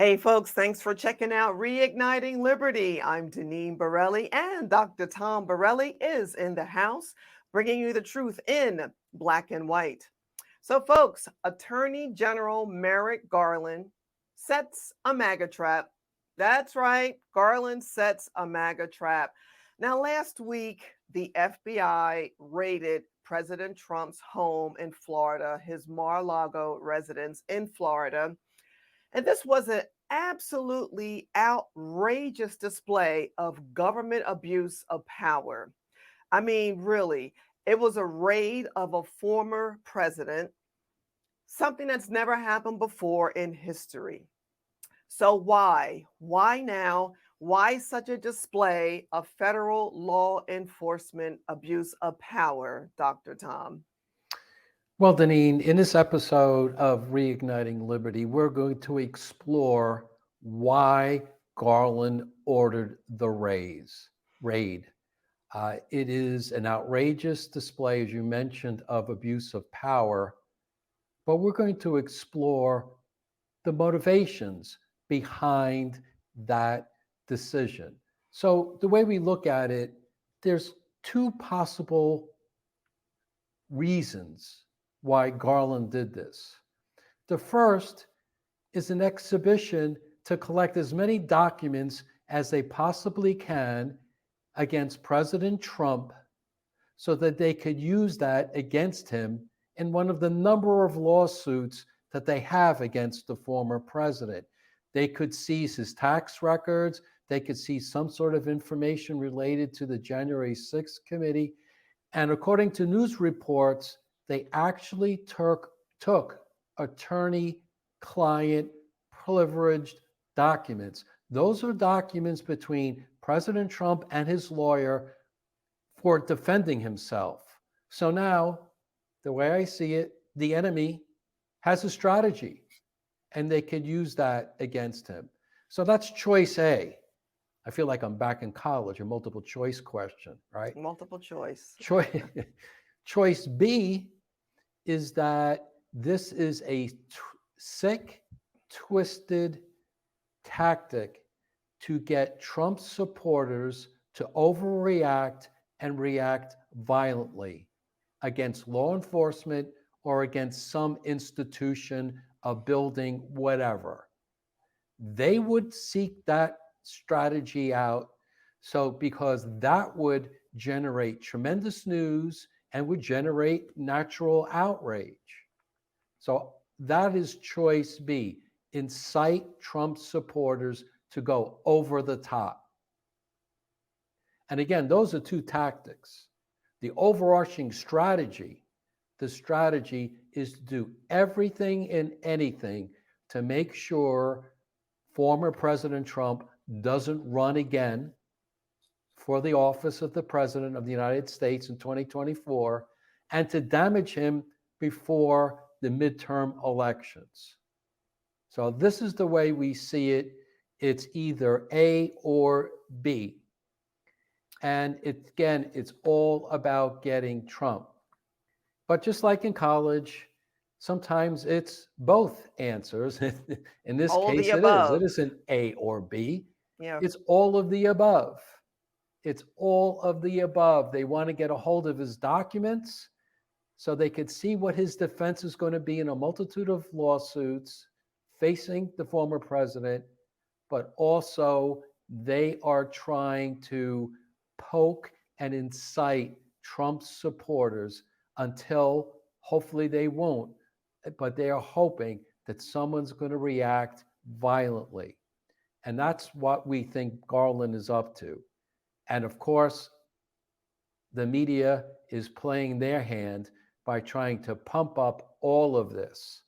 Hey, folks, thanks for checking out Reigniting Liberty. I'm Deneen Borelli, and Dr. Tom Borelli is in the house, bringing you the truth in black and white. So, folks, Attorney General Merrick Garland sets a MAGA trap. That's right, Garland sets a MAGA trap. Now, last week, the FBI raided President Trump's home in Florida, his Mar-a-Lago residence in Florida. And this was an absolutely outrageous display of government abuse of power. I mean, really, it was a raid of a former president, something that's never happened before in history. So, why? Why now? Why such a display of federal law enforcement abuse of power, Dr. Tom? Well, Deneen, in this episode of Reigniting Liberty, we're going to explore why Garland ordered the raid. It is an outrageous display, as you mentioned, of abuse of power, but we're going to explore the motivations behind that decision. So, the way we look at it, there's two possible reasons why Garland did this. The first is an exhibition to collect as many documents as they possibly can against President Trump so that they could use that against him in one of the number of lawsuits that they have against the former president. They could seize his tax records, they could seize some sort of information related to the January 6th committee. And according to news reports, they actually took attorney client privileged documents. Those are documents between President Trump and his lawyer for defending himself. So now, the way I see it, the enemy has a strategy and they could use that against him. So that's choice A. I feel like I'm back in college, a multiple choice question, right? Multiple choice. Choice, choice B is that this is a sick, twisted tactic to get Trump supporters to overreact and react violently against law enforcement or against some institution, a building, whatever. They would seek that strategy out. So, because that would generate tremendous news and would generate natural outrage. So, that is choice B, incite Trump supporters to go over the top. And again, those are two tactics. The overarching strategy, the strategy is to do everything and anything to make sure former President Trump doesn't run again for the office of the President of the United States in 2024 and to damage him before the midterm elections. So, this is the way we see it. It's either A or B. And it's all about getting Trump. But just like in college, sometimes it's both answers. In this All the case, it is. It above. isn't A or B. Yeah. It's all of the above. It's all of the above. They want to get a hold of his documents so they could see what his defense is going to be in a multitude of lawsuits facing the former president, but also they are trying to poke and incite Trump's supporters until hopefully they won't, but they are hoping that someone's going to react violently. And that's what we think Garland is up to. And of course, the media is playing their hand by trying to pump up all of this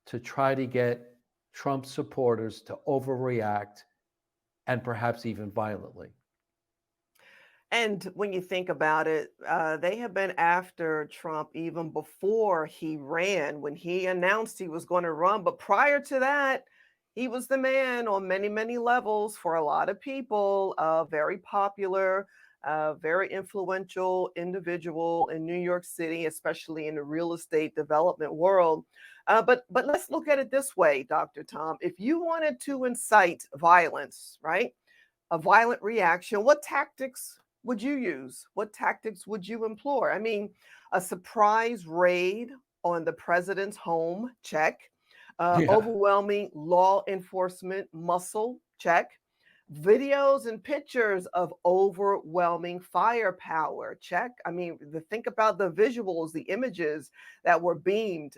to try to get Trump supporters to overreact and perhaps even violently. And when you think about it, they have been after Trump even before he ran, when he announced he was going to run. But prior to that, he was the man on many, many levels for a lot of people, very popular, a very influential individual in New York City, especially in the real estate development world. But let's look at it this way, Dr. Tom. If you wanted to incite violence, right, a violent reaction, what tactics would you use? What tactics would you employ? I mean, a surprise raid on the president's home, check. Yeah. Overwhelming law enforcement muscle, check. Videos and pictures of overwhelming firepower, check. I mean, think about the visuals, the images that were beamed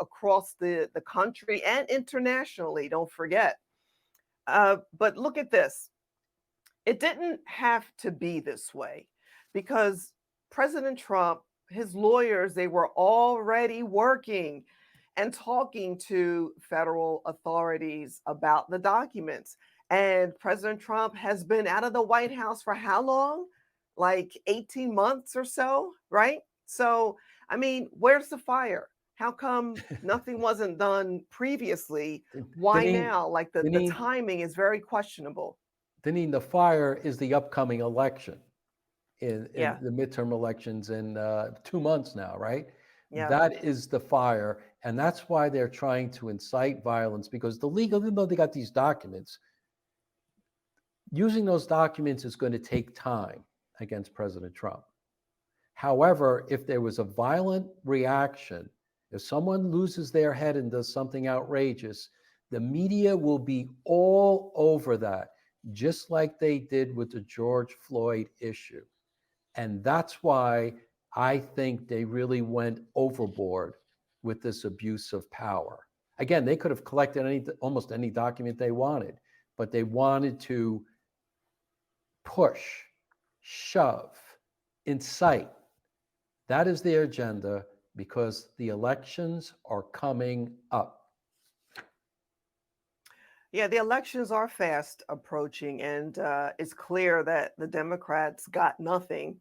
across the country and internationally, don't forget. But look at this, it didn't have to be this way because President Trump, his lawyers, they were already working and talking to federal authorities about the documents. And President Trump has been out of the White House for how long? Like 18 months or so, right? So, I mean, where's the fire? How come nothing wasn't done previously? Why Deneen, now? Like the Deneen, timing is very questionable. Deneen, the fire is the upcoming election in Yeah. the midterm elections in 2 months now, right? Yeah. That is the fire. And that's why they're trying to incite violence because the legal, even though they got these documents, using those documents is going to take time against President Trump. However, if there was a violent reaction, if someone loses their head and does something outrageous, the media will be all over that, just like they did with the George Floyd issue. And that's why I think they really went overboard with this abuse of power. Again, they could have collected almost any document they wanted, but they wanted to push, shove, incite. That is their agenda because the elections are coming up. Yeah, the elections are fast approaching, and it's clear that the Democrats got nothing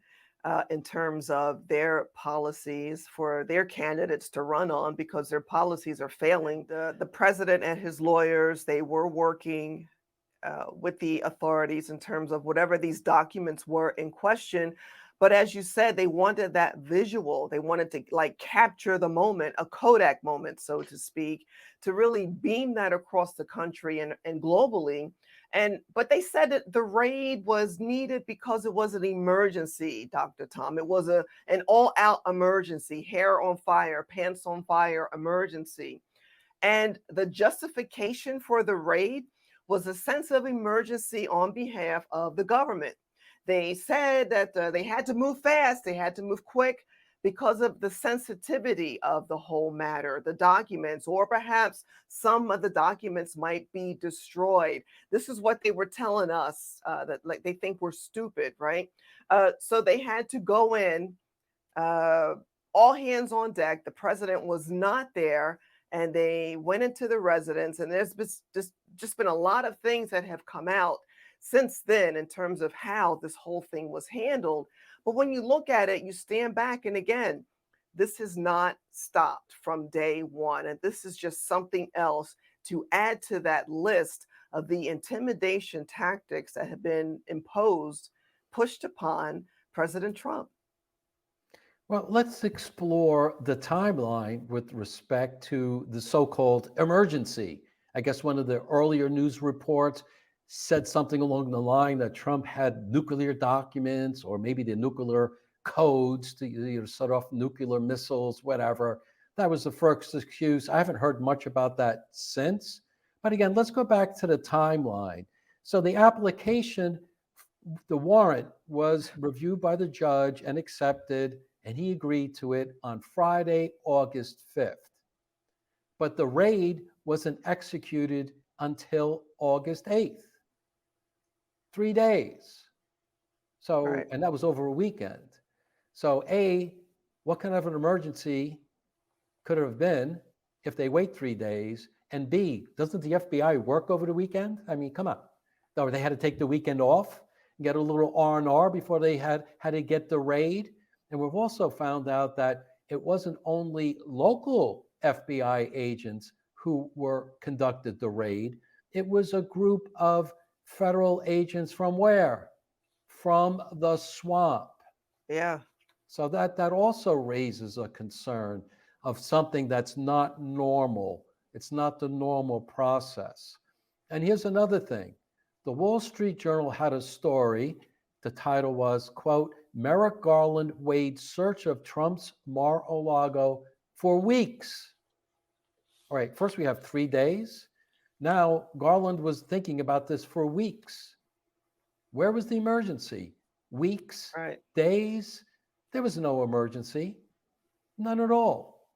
in terms of their policies for their candidates to run on because their policies are failing. The president and his lawyers, they were working with the authorities in terms of whatever these documents were in question. But as you said, they wanted that visual. They wanted to like capture the moment, a Kodak moment, so to speak, to really beam that across the country and globally. And but they said that the raid was needed because it was an emergency, Dr. Tom. It was an all-out emergency, hair on fire, pants on fire emergency. And the justification for the raid was a sense of emergency on behalf of the government. They said that they had to move fast, they had to move quick because of the sensitivity of the whole matter, the documents, or perhaps some of the documents might be destroyed. This is what they were telling us that like they think we're stupid, right? So they had to go in, uh, all hands on deck. The president was not there, and they went into the residence. And there's just been a lot of things that have come out since then in terms of how this whole thing was handled. But when you look at it, you stand back, and again, this has not stopped from day one. And this is just something else to add to that list of the intimidation tactics that have been imposed, pushed upon President Trump. Well, let's explore the timeline with respect to the so called emergency. I guess one of the earlier news reports said something along the line that Trump had nuclear documents or maybe the nuclear codes to set off nuclear missiles, whatever. That was the first excuse. I haven't heard much about that since. But again, let's go back to the timeline. So the application, the warrant was reviewed by the judge and accepted, and he agreed to it on Friday, August 5th. But the raid wasn't executed until August 8th, 3 days. So, Right. and that was over a weekend. So, A, what kind of an emergency could have been if they wait 3 days? And B, doesn't the FBI work over the weekend? I mean, come on. No, they had to take the weekend off and get a little R&R before they had to get the raid. And we've also found out that it wasn't only local FBI agents who were conducted the raid. It was a group of federal agents from where? from the swamp. Yeah. So that also raises a concern of something that's not normal. It's not the normal process. And here's another thing. The Wall Street Journal had a story. The title was, quote, Merrick Garland waged search of Trump's Mar-a-Lago for weeks. All right, first we have 3 days. Now Garland was thinking about this for weeks. Where was the emergency? Weeks, Right. days? There was no emergency, none at all.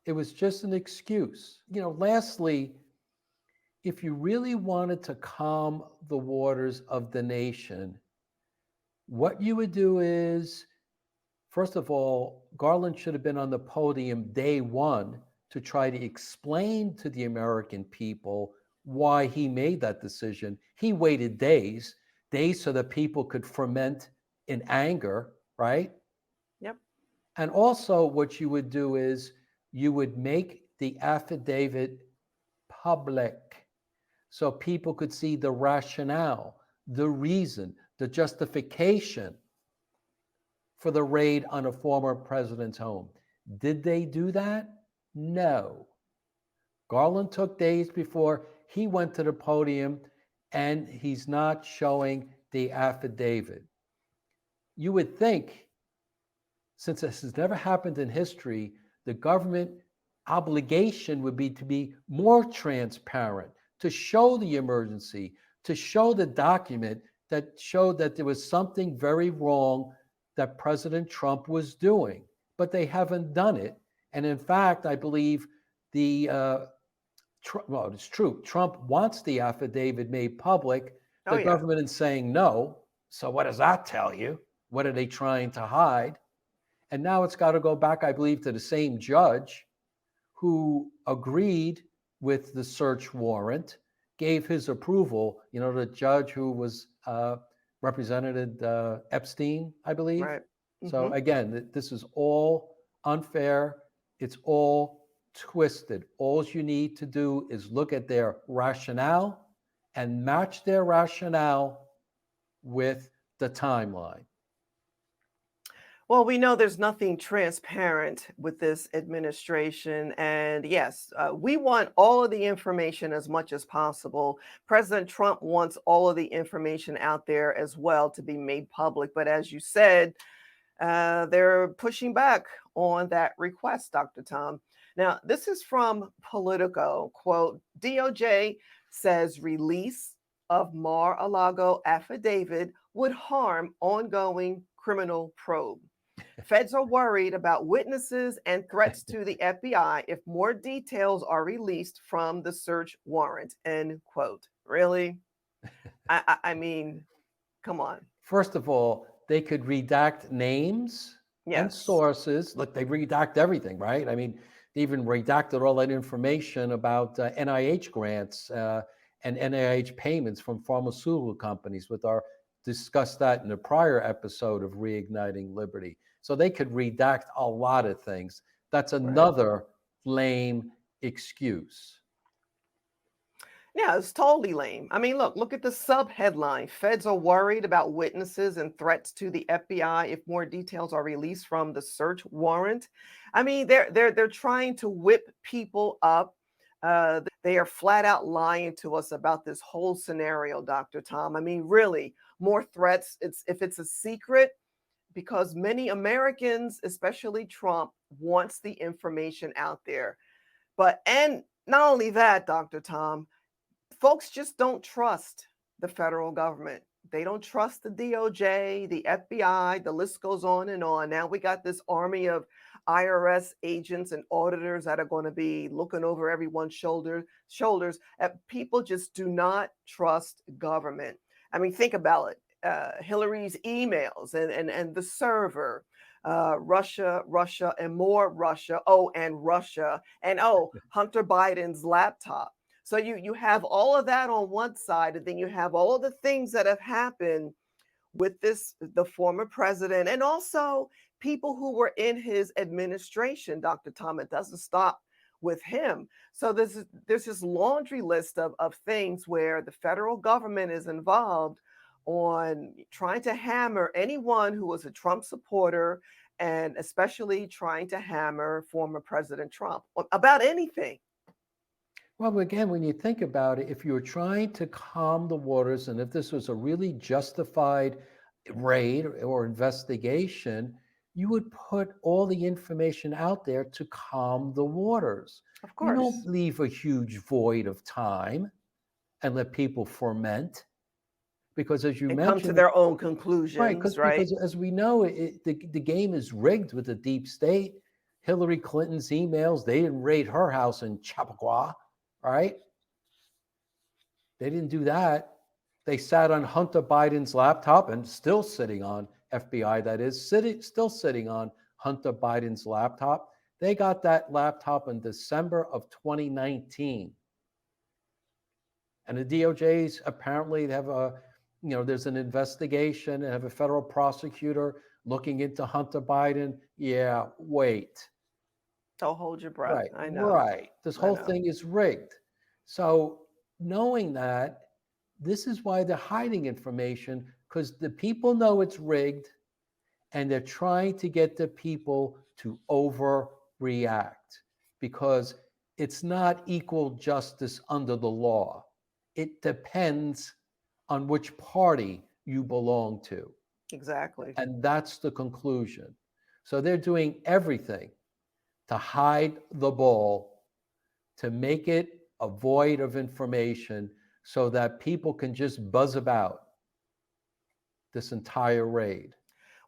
It was just an excuse. Lastly, if you really wanted to calm the waters of the nation, what you would do is, first of all, Garland should have been on the podium day one to try to explain to the American people why he made that decision. He waited days so that people could ferment in anger, right? Yep. And also, what you would do is you would make the affidavit public so people could see the rationale, the reason, the justification for the raid on a former president's home. Did they do that? No. Garland took days before he went to the podium, and he's not showing the affidavit. You would think, since this has never happened in history, the government obligation would be to be more transparent, to show the emergency, to show the document that showed that there was something very wrong that President Trump was doing. But they haven't done it. And in fact, I believe well, it's true. Trump wants the affidavit made public. Oh, The yeah. government is saying no. So what does that tell you? What are they trying to hide? And now it's got to go back, I believe, to the same judge who agreed with the search warrant, gave his approval. The judge who was represented Epstein, I believe. Right. So Mm-hmm. again, this is all unfair. It's all twisted. All you need to do is look at their rationale and match their rationale with the timeline. Well, we know there's nothing transparent with this administration. And yes, we want all of the information as much as possible. President Trump wants all of the information out there as well to be made public. But as you said, they're pushing back on that request, Dr. Tom. Now, this is from Politico. Quote, DOJ says release of Mar-a-Lago affidavit would harm ongoing criminal probe. Feds are worried about witnesses and threats to the FBI if more details are released from the search warrant. End quote. Really? I mean, come on. First of all, they could redact names and Yes. sources. Look, they redact everything, right? I mean, they even redacted all that information about NIH grants and NIH payments from pharmaceutical companies. Discussed that in a prior episode of Reigniting Liberty. So they could redact a lot of things. That's Right. another lame excuse. Yeah, it's totally lame. I mean, look at the sub headline. Feds are worried about witnesses and threats to the FBI if more details are released from the search warrant. I mean, they're trying to whip people up. They are flat out lying to us about this whole scenario, Dr. Tom. I mean, really, more threats. If it's a secret, because many Americans, especially Trump, wants the information out there. And not only that, Dr. Tom, folks just don't trust the federal government. They don't trust the DOJ, the FBI, the list goes on and on. Now we got this army of IRS agents and auditors that are going to be looking over everyone's shoulders. People just do not trust government. I mean, think about it. Hillary's emails and the server, Russia, and more Russia. Oh, and Russia. And Hunter Biden's laptop. So you have all of that on one side, and then you have all of the things that have happened with the former president, and also people who were in his administration, Dr. Tom. It doesn't stop with him. So there's this laundry list of things where the federal government is involved on trying to hammer anyone who was a Trump supporter, and especially trying to hammer former President Trump about anything. Well, again, when you think about it, if you were trying to calm the waters and if this was a really justified raid or investigation, you would put all the information out there to calm the waters. Of You don't course, leave a huge void of time and let people ferment. Because as you and come to mentioned, their own right, conclusions, right? because as we know, the game is rigged with the deep state. Hillary Clinton's emails, they didn't raid her house in Chappaqua, right? They didn't do that. They sat on Hunter Biden's laptop and still sitting on FBI, that is, still sitting on Hunter Biden's laptop. They got that laptop in December of 2019. And the DOJ's apparently have there's an investigation and have a federal prosecutor looking into Hunter Biden. Yeah, wait. Don't hold your breath. Right, I know. right. This I whole know. thing is rigged. So knowing that, this is why they're hiding information, because the people know it's rigged and they're trying to get the people to overreact because it's not equal justice under the law. It depends on which party you belong to. Exactly. And that's the conclusion. So they're doing everything to hide the ball, to make it a void of information so that people can just buzz about this entire raid.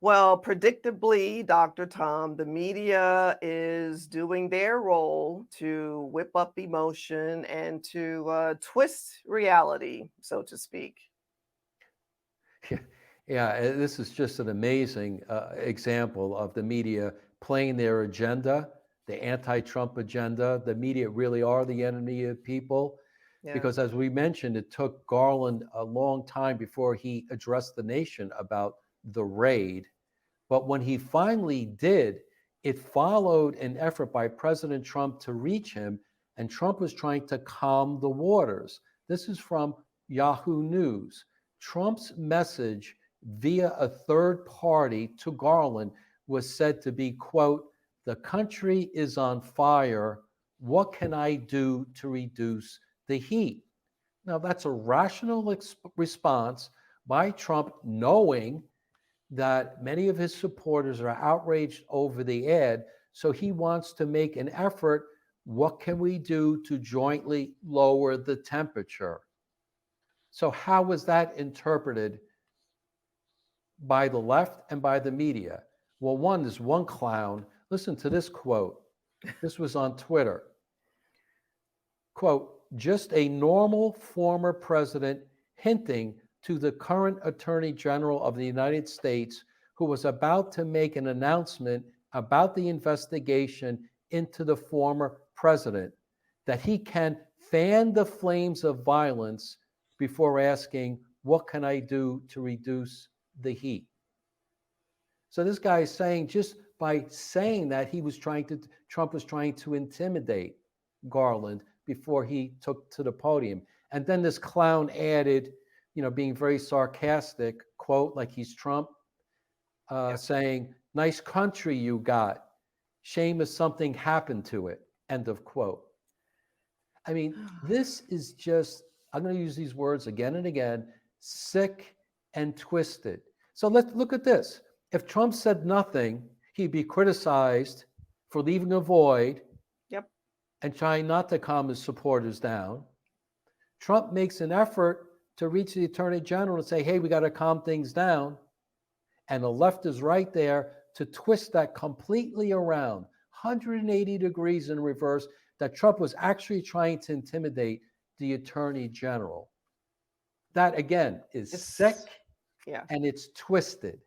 Well, predictably, Dr. Tom, the media is doing their role to whip up emotion and to twist reality, so to speak. Yeah, this is just an amazing example of the media playing their agenda, the anti-Trump agenda. The media really are the enemy of people Yeah. because, as we mentioned, it took Garland a long time before he addressed the nation about the raid. But when he finally did, it followed an effort by President Trump to reach him, and Trump was trying to calm the waters. This is from Yahoo News. Trump's message via a third party to Garland was said to be, quote, "The country is on fire. What can I do to reduce the heat?" Now, that's a rational response by Trump, knowing that many of his supporters are outraged over the ad. So he wants to make an effort. What can we do to jointly lower the temperature? So, how was that interpreted by the left and by the media? Well, there's one clown. Listen to this quote. This was on Twitter. Quote, "Just a normal former president hinting to the current Attorney General of the United States who was about to make an announcement about the investigation into the former president that he can fan the flames of violence before asking, what can I do to reduce the heat?" So this guy is saying, just by saying that, Trump was trying to intimidate Garland before he took to the podium. And then this clown added, being very sarcastic, quote, like he's Trump, Yep. saying, "Nice country you got. Shame if something happened to it." End of quote. I mean, this is just, I'm going to use these words again and again, sick and twisted. So let's look at this. If Trump said nothing, he'd be criticized for leaving a void Yep. and trying not to calm his supporters down. Trump makes an effort to reach the Attorney General and say, hey, we got to calm things down. And the left is right there to twist that completely around, 180 degrees in reverse, that Trump was actually trying to intimidate the Attorney General. That, again, is sick, Yeah. and it's twisted.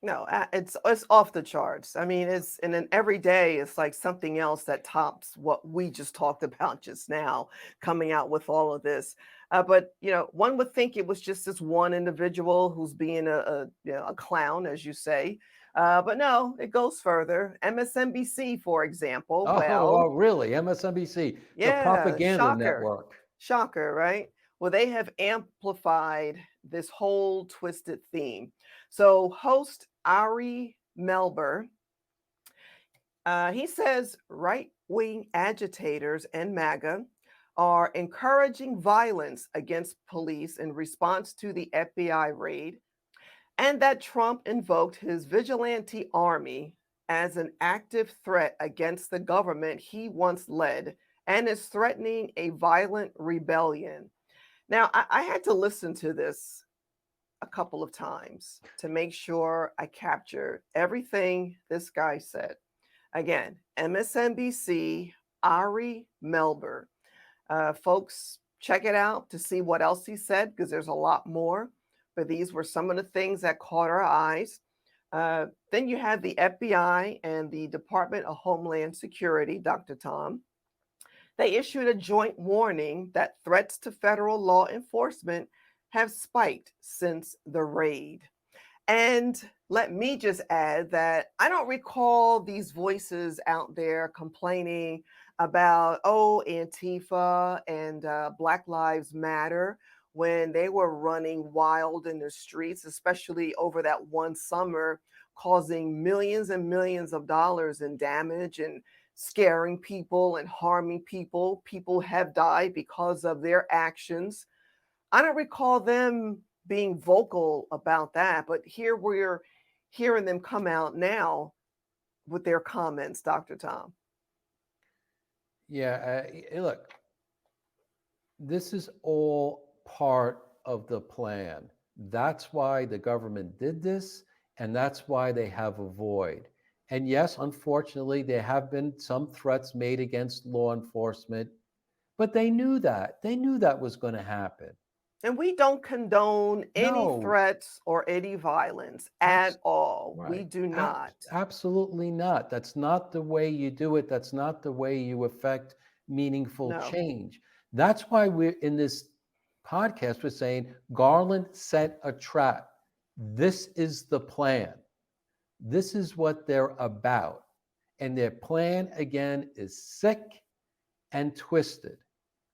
No, it's off the charts. I mean, and then every day it's like something else that tops what we just talked about just now, coming out with all of this. But one would think it was just this one individual who's being a clown, as you say. But no, it goes further. MSNBC, for example. Oh, Well, really? MSNBC, the yeah, propaganda shocker. network. Shocker, right? Well, they have amplified this whole twisted theme. So, host Ari Melber, he says right wing agitators and MAGA are encouraging violence against police in response to the FBI raid, and that Trump invoked his vigilante army as an active threat against the government he once led and is threatening a violent rebellion. Now, I had to listen to this a couple of times to make sure I captured everything this guy said. Again, MSNBC, Ari Melber. Folks, check it out to see what else he said because there's a lot more. But these were some of the things that caught our eyes. Then you have the FBI and the Department of Homeland Security, Dr. Tom. They issued a joint warning that threats to federal law enforcement have spiked since the raid. And let me just add that I don't recall these voices out there complaining about, oh, Antifa and Black Lives Matter when they were running wild in the streets, especially over that one summer, causing millions and millions of dollars in damage and scaring people and harming people. People have died because of their actions. I don't recall them being vocal about that, but here we're hearing them come out now with their comments, Dr. Tom. Yeah, look, this is all part of the plan. That's why the government did this, and that's why they have a void. And yes, unfortunately, there have been some threats made against law enforcement, but they knew that. They knew that was going to happen. And we don't condone any No, threats or any violence at abs- all. We right. do not. Absolutely not. That's not the way you do it. That's not the way you affect meaningful No. change. That's why we're in this podcast, we're saying Garland set a trap. This is the plan. This is what they're about. And their plan, again, is sick and twisted.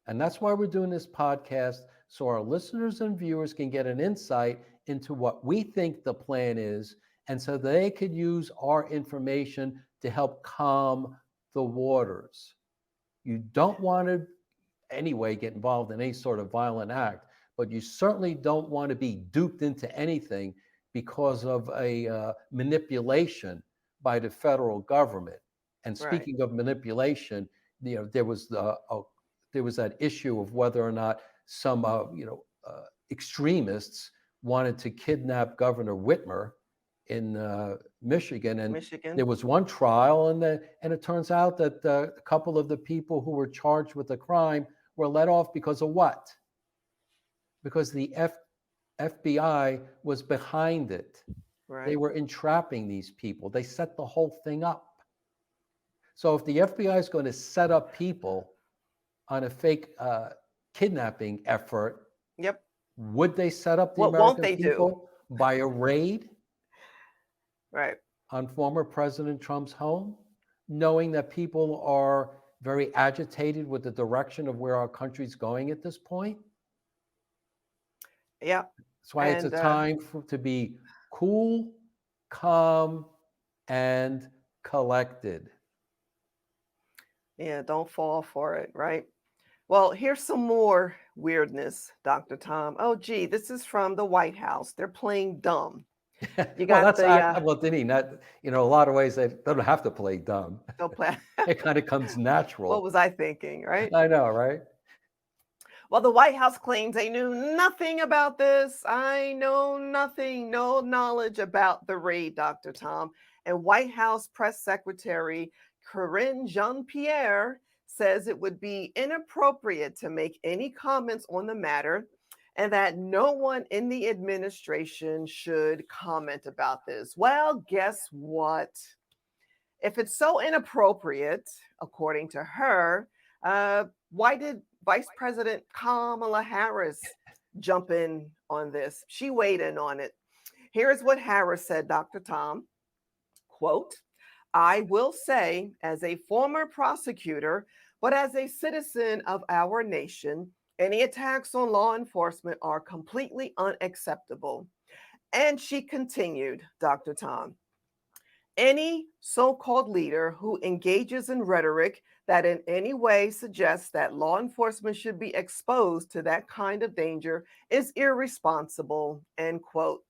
And that's why we're doing this podcast, so our listeners and viewers can get an insight into what we think the plan is, and so they could use our information to help calm the waters. You don't want to, anyway, get involved in any sort of violent act, but you certainly don't want to be duped into anything because of a manipulation by the federal government. And Right. speaking of manipulation, there was that issue of whether or not some extremists wanted to kidnap Governor Whitmer in Michigan, and Michigan. there was one trial, and it turns out that a couple of the people who were charged with the crime were let off because of what? Because the FBI was behind it. They Right. were entrapping these people. They set the whole thing up. So if the FBI is going to set up people on a fake kidnapping effort, Yep. would they set up the What won't American they do? people by a raid Right. on former President Trump's home, knowing that people are very agitated with the direction of where our country's going at this point? Yep. That's why it's a And time to be cool, calm, and collected. yeah, don't fall for it, right? Well, here's some more weirdness, Dr. Tom. Oh, gee, this is from the White House. They're playing dumb. You Well, got that's the well, Deneen. That a lot of ways they don't have to play dumb. they'll play. It kind of comes What natural. was I thinking, right? I know, right? Well, the White House claims they knew nothing about this. I know nothing, no knowledge about the raid, Dr. Tom. And White House Press Secretary Corinne Jean Pierre says it would be inappropriate to make any comments on the matter and that no one in the administration should comment about this. Well, guess what? If it's so inappropriate, according to her, why did Vice President Kamala Harris jump in on this? She weighed in on it. Here's what Harris said, Dr. Tom, quote, I will say, as a former prosecutor, but as a citizen of our nation, Any attacks on law enforcement are completely unacceptable. And she continued, Dr. Tom, any so called leader who engages in rhetoric that in any way suggests that law enforcement should be exposed to that kind of danger is irresponsible, end quote.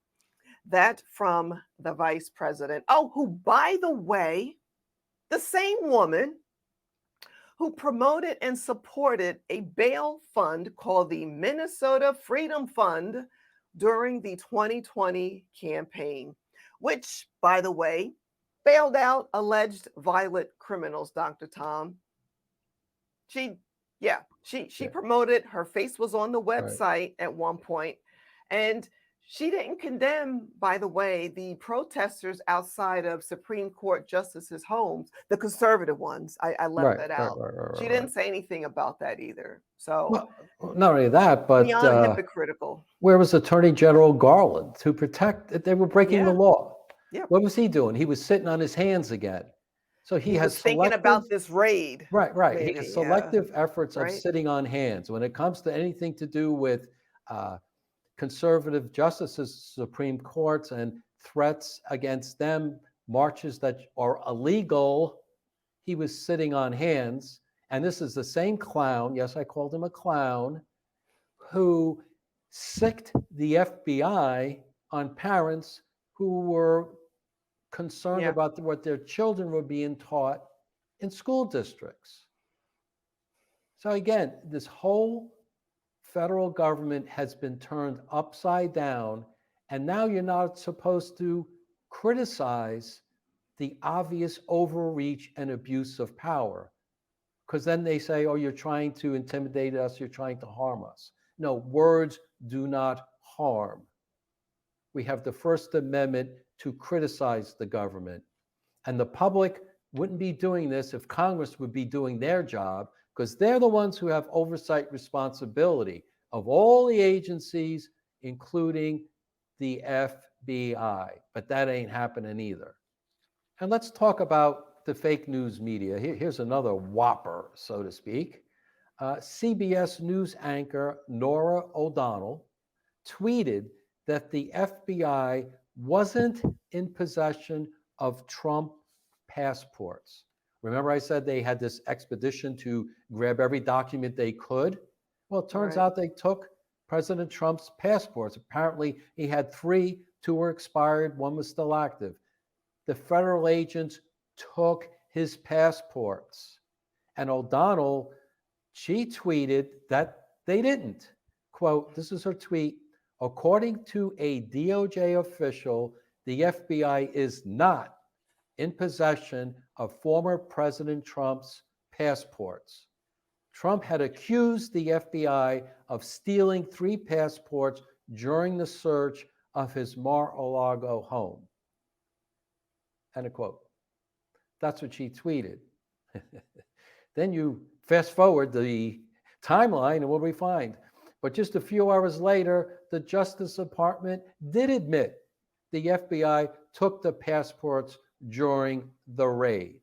That from the vice president. Oh, who, by the way, the same woman who promoted and supported a bail fund called the Minnesota Freedom Fund during the 2020 campaign, which, by the way, bailed out alleged violent criminals, Dr. Tom. She, yeah, she Yeah. promoted, her face was on the Right. website at one point, and she didn't condemn, by the way, the protesters outside of Supreme Court justices' homes, the conservative ones. I left Right. that Right. out. Right. Right. She Right. didn't say anything about that either. So Well, not only that, but beyond hypocritical. where was Attorney General Garland to protect? They were breaking the Yeah, law. yeah. What was he doing? He was sitting on his hands again. So he He has was thinking selective, about this raid, right, right. He has maybe. Yeah, selective efforts of right. sitting on hands when it comes to anything to do with uh, conservative justices, Supreme Courts, and threats against them, marches that are illegal. He was sitting on hands. And this is the same clown, yes, I called him a clown, who sicked the FBI on parents who were concerned Yeah, about what their children were being taught in school districts. So again, this whole federal government has been turned upside down, and now you're not supposed to criticize the obvious overreach and abuse of power, because then they say, oh, you're trying to intimidate us, you're trying to harm us. No, words do not harm. We have the First Amendment to criticize the government. And the public wouldn't be doing this if Congress would be doing their job, because they're the ones who have oversight responsibility of all the agencies, including the FBI. But that ain't happening either. And let's talk about the fake news media. Here's another whopper, so to speak. CBS News anchor Nora O'Donnell tweeted that the FBI wasn't in possession of Trump passports. Remember, I said they had this expedition to grab every document they could? Well, it turns right. out they took President Trump's passports. Apparently, he had three, two were expired, one was still active. The federal agents took his passports. And O'Donnell, she tweeted that they didn't. Quote, this is her tweet. According to a DOJ official, the FBI is not in possession of former President Trump's passports. Trump had accused the FBI of stealing three passports during the search of his Mar-a-Lago home. End of quote. That's what she tweeted. Then you fast forward the timeline, and what do we find? But just a few hours later, the Justice Department did admit the FBI took the passports during the raid.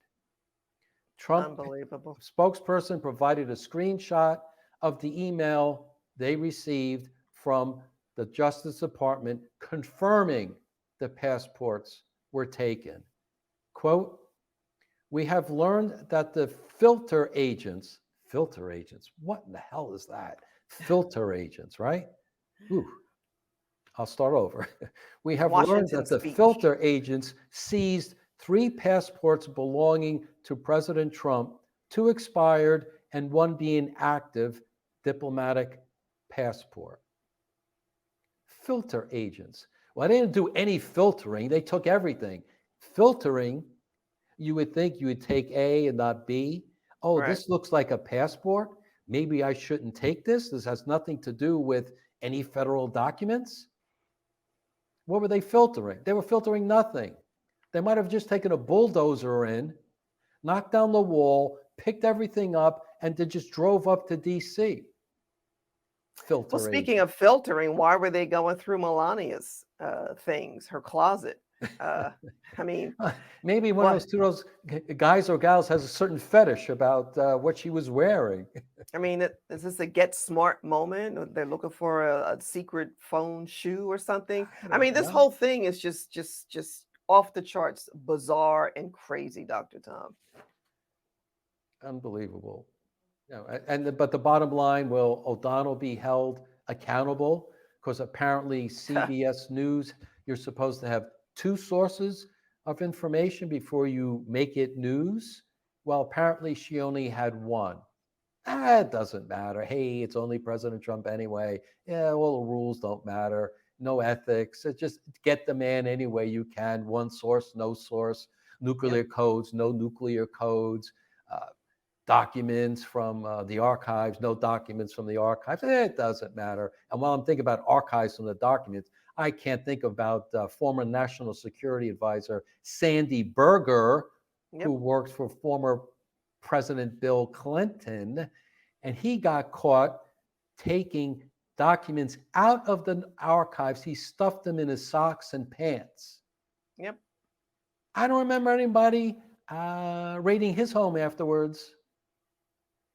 Trump Unbelievable. spokesperson provided a screenshot of the email they received from the Justice Department confirming the passports were taken. Quote, we have learned that the filter agents, what in the hell is that? Filter agents, right? Ooh, I'll start over. We have learned Washington that the speech. filter agents seized three passports belonging to President Trump, two expired and one being active diplomatic passport. Filter agents. Well, they didn't do any filtering. They took everything. Filtering, you would think you would take A and not B. Oh, Right. this looks like a passport. Maybe I shouldn't take this. This has nothing to do with any federal documents. What were they filtering? They were filtering nothing. They might have just taken a bulldozer in, knocked down the wall, picked everything up, and then just drove up to DC. Well, Filter speaking agent. of filtering, why were they going through Melania's things, her closet? Uh, I mean, Maybe one of what? those guys or gals has a certain fetish about what she was wearing. I mean, is this a get smart moment? Or they're looking for a secret phone shoe or something? I I don't mean, this know. whole thing is just off the charts, bizarre and crazy, Dr. Tom. Unbelievable. But the bottom line, will O'Donnell be held accountable? Because apparently CBS News, you're supposed to have two sources of information before you make it news. Well, apparently she only had one. It doesn't matter. Hey, it's only President Trump anyway. Yeah, all the rules don't matter. No ethics. Just get the man any way you can. One source, no source. Yep. Nuclear codes, no nuclear codes. Uh, Documents from the archives, no documents from the archives. It doesn't matter. And while I'm thinking about archives from the documents, I can't think about former National Security Advisor Sandy Berger, who Yep. worked for former President Bill Clinton, and he got caught taking documents out of the archives. He stuffed them in his socks and pants. Yep. I don't remember anybody raiding his home afterwards.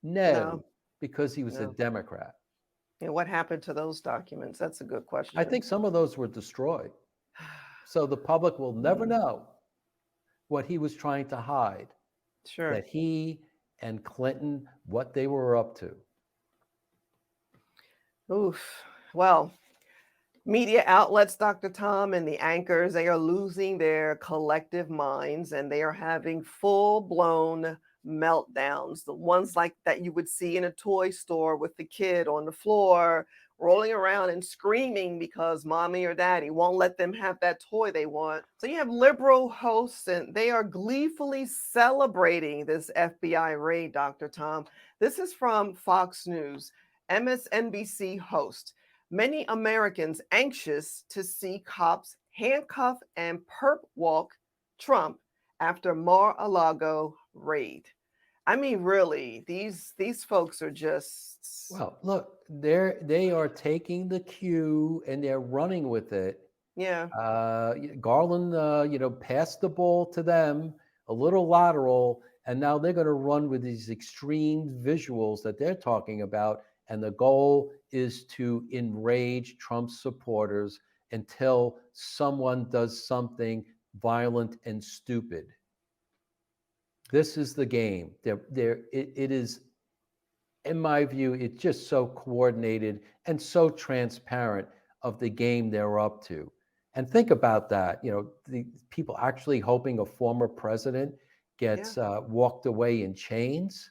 No. No, because he was a No. Democrat. And what happened to those documents? That's a good I question. think some of those were destroyed. So the public will never Hmm. know what he was trying to hide, Sure. that he and Clinton, what they were up to. Oof. Well, media outlets, Dr. Tom, and the anchors, they are losing their collective minds and they are having full blown meltdowns. The ones like that you would see in a toy store with the kid on the floor rolling around and screaming because mommy or daddy won't let them have that toy they want. So you have liberal hosts and they are gleefully celebrating this FBI raid, Dr. Tom. This is from Fox News. MSNBC host. Many Americans anxious to see cops handcuff and perp walk Trump after Mar-a-Lago raid. I mean, really, these folks are just Well, look, they are taking the cue and they're running with it. yeah, Garland, passed the ball to them, a little lateral, and now they're going to run with these extreme visuals that they're talking about. And the goal is to enrage Trump's supporters until someone does something violent and stupid. This is the game. It is, in my view, it's just so coordinated and so transparent of the game they're up to. And think about that. The people actually hoping a former president yeah, gets walked away in chains.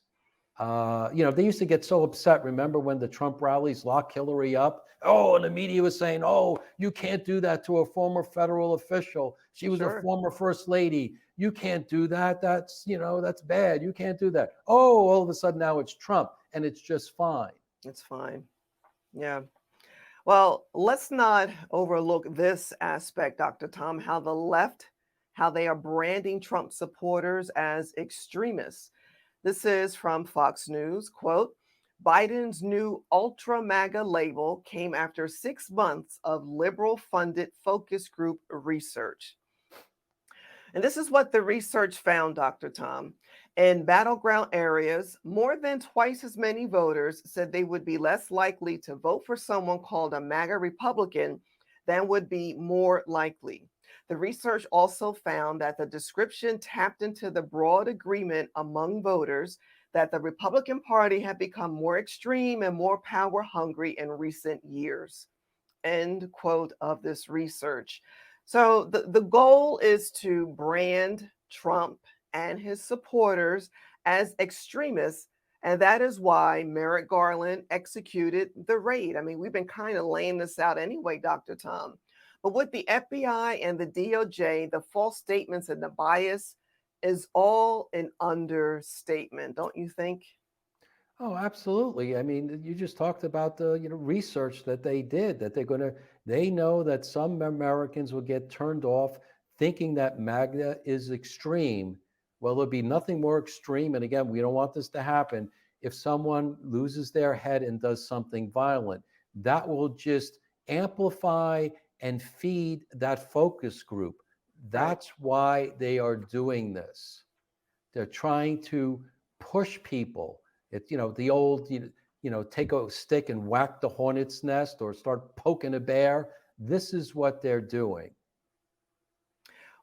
They used to get so upset. Remember when the Trump rallies locked Hillary up? Oh, and the media was saying, "Oh, you can't do that to a former federal official. She was a sure, former first lady. You can't do that. That's bad. You can't do that." Oh, all of a sudden now it's Trump, and it's just fine. it's fine. Yeah. Well, let's not overlook this aspect, Dr. Tom, how the left, how they are branding Trump supporters as extremists. This is from Fox News. Quote, Biden's new ultra MAGA label came after 6 months of liberal funded focus group research. And this is what the research found, Dr. Tom. In battleground areas, more than twice as many voters said they would be less likely to vote for someone called a MAGA Republican than would be more likely. The research also found that the description tapped into the broad agreement among voters that the Republican Party had become more extreme and more power hungry in recent years. End quote of this research. So the goal is to brand Trump and his supporters as extremists. And that is why Merrick Garland executed the raid. I mean, we've been kind of laying this out anyway, Dr. Tom. But with the FBI and the DOJ, the false statements and the bias is all an understatement, don't you think? Oh, absolutely. I mean, you just talked about the research that they did, that they know that some Americans will get turned off thinking that MAGA is extreme. Well, there'll be nothing more extreme. And again, we don't want this to happen. If someone loses their head and does something violent, that will just amplify and feed that focus group. Right. That's why they are doing this. They're trying to push people. It's, the old, take a stick and whack the hornet's nest or start poking a bear. This is what they're doing.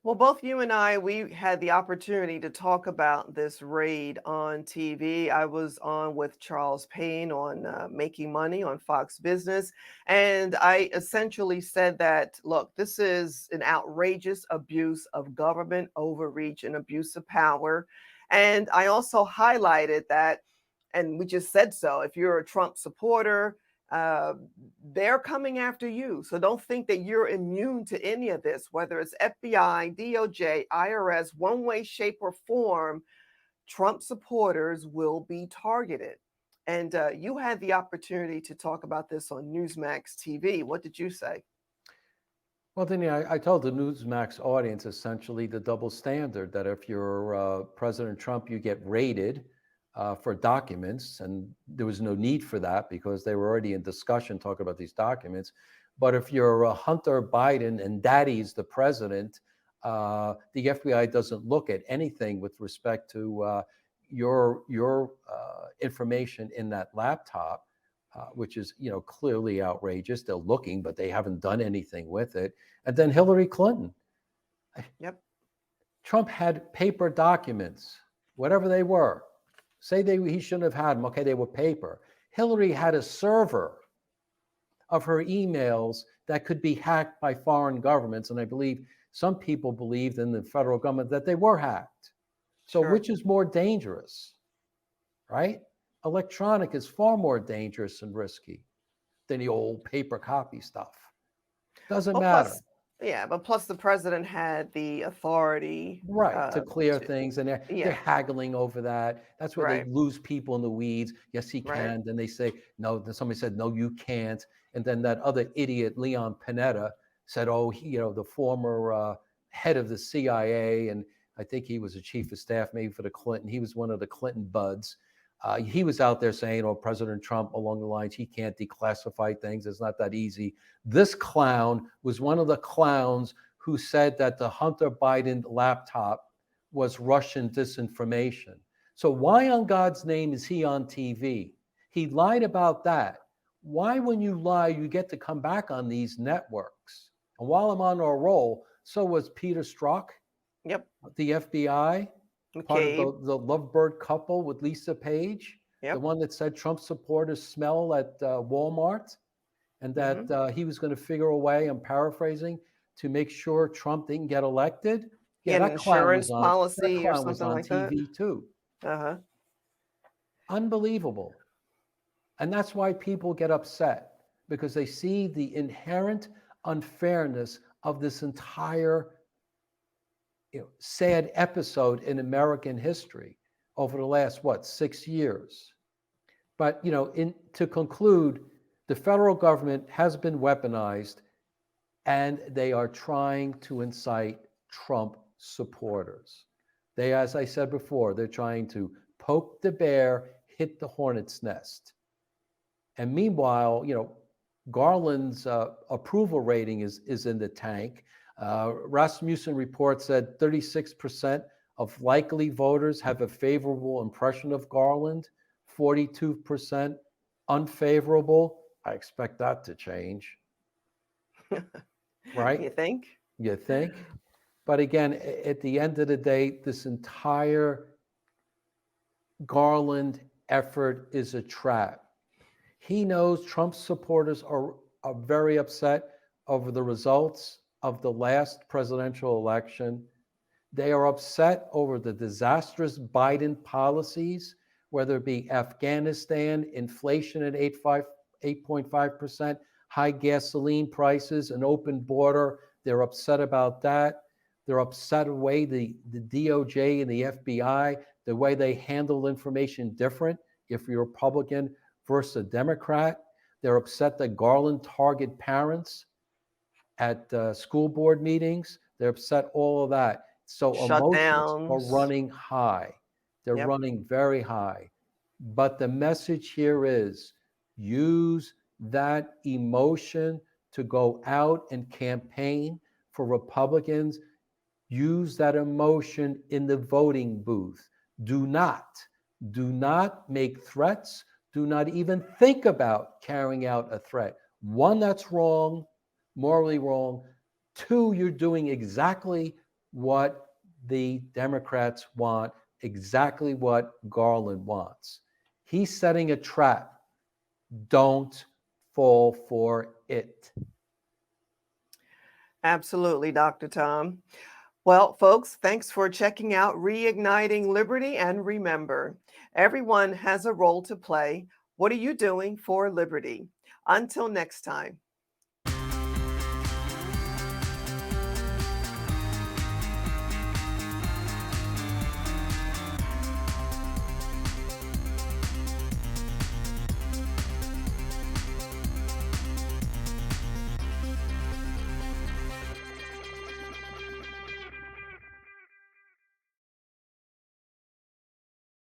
Well, both you and I, we had the opportunity to talk about this raid on TV. I was on with Charles Payne on Making Money on Fox Business. And I essentially said that, look, this is an outrageous abuse of government overreach and abuse of power. And I also highlighted that, and we just said so, if you're a Trump supporter, uh, they're coming after you. So don't think that you're immune to any of this, whether it's FBI, DOJ, IRS, one way, shape, or form. Trump supporters will be targeted. And you had the opportunity to talk about this on Newsmax TV. What did you say? Well, then I told the Newsmax audience essentially the double standard that if you're President Trump, you get raided for documents, and there was no need for that because they were already in discussion talking about these documents. But if you're Hunter Biden and Daddy's the president, the FBI doesn't look at anything with respect to your information in that laptop. Which is, clearly outrageous. They're looking, but they haven't done anything with it. And then Hillary Clinton. Yep. Trump had paper documents, whatever they were. Say he shouldn't have had them. Okay, they were paper. Hillary had a server of her emails that could be hacked by foreign governments. And I believe some people believed in the federal government that they were hacked. So Sure. which is more dangerous, right? Electronic is far more dangerous and risky than the old paper copy stuff. Doesn't Well, matter. plus, yeah, but plus the president had the authority Right, to clear to, things, and they're yeah, haggling over that. That's where they right, lose people in the weeds. Yes, he right. can. Then they say no. Then somebody said no, you can't. And then that other idiot Leon Panetta said, oh, the former head of the CIA, and I think he was a chief of staff maybe for the Clinton. He was one of the Clinton buds. He was out there saying, oh, President Trump, along the lines, he can't declassify things. It's not that easy. This clown was one of the clowns who said that the Hunter Biden laptop was Russian disinformation. So why on God's name is he on TV? He lied about that. Why, when you lie, you get to come back on these networks? And while I'm on a roll, so was Peter Strzok, Yep. the FBI, part of McCabe. the lovebird couple with Lisa Page, the Yep. one that said Trump supporters smell at Walmart, and Hmm. that he was going to figure a way, I'm paraphrasing, to make sure Trump didn't get elected. He Yeah, had an that clown was insurance on. That policy or clown was something on like that. TV too. Uh-huh. Unbelievable. And that's why people get upset, because they see the inherent unfairness of this entire sad episode in American history over the last 6 years. But to conclude, the federal government has been weaponized, and they are trying to incite Trump supporters. They, as I said before, they're trying to poke the bear, hit the hornet's nest. And meanwhile, Garland's approval rating is in the tank. Rasmussen report said 36% of likely voters have a favorable impression of Garland, 42% unfavorable. I expect that to change, right? You think? You think? But again, at the end of the day, this entire Garland effort is a trap. He knows Trump supporters are very upset over the results of the last presidential election. They are upset over the disastrous Biden policies, whether it be Afghanistan, inflation at 8.5%, high gasoline prices, an open border. They're upset about that. They're upset the way the DOJ and the FBI, the way they handle information different if you're a Republican versus a Democrat. They're upset that Garland targeted parents at school board meetings. They're upset all of that. So emotions are Shutdowns. running high. They're Yep. running very high. But the message here is use that emotion to go out and campaign for Republicans. use that emotion in the voting booth. Do not make threats. Do not even think about carrying out a threat. One, that's wrong, morally wrong. Two, you're doing exactly what the Democrats want, exactly what Garland wants. He's setting a trap. Don't fall for it. Absolutely, Dr. Tom. Well, folks, thanks for checking out Reigniting Liberty. And remember, everyone has a role to play. What are you doing for liberty? Until next time.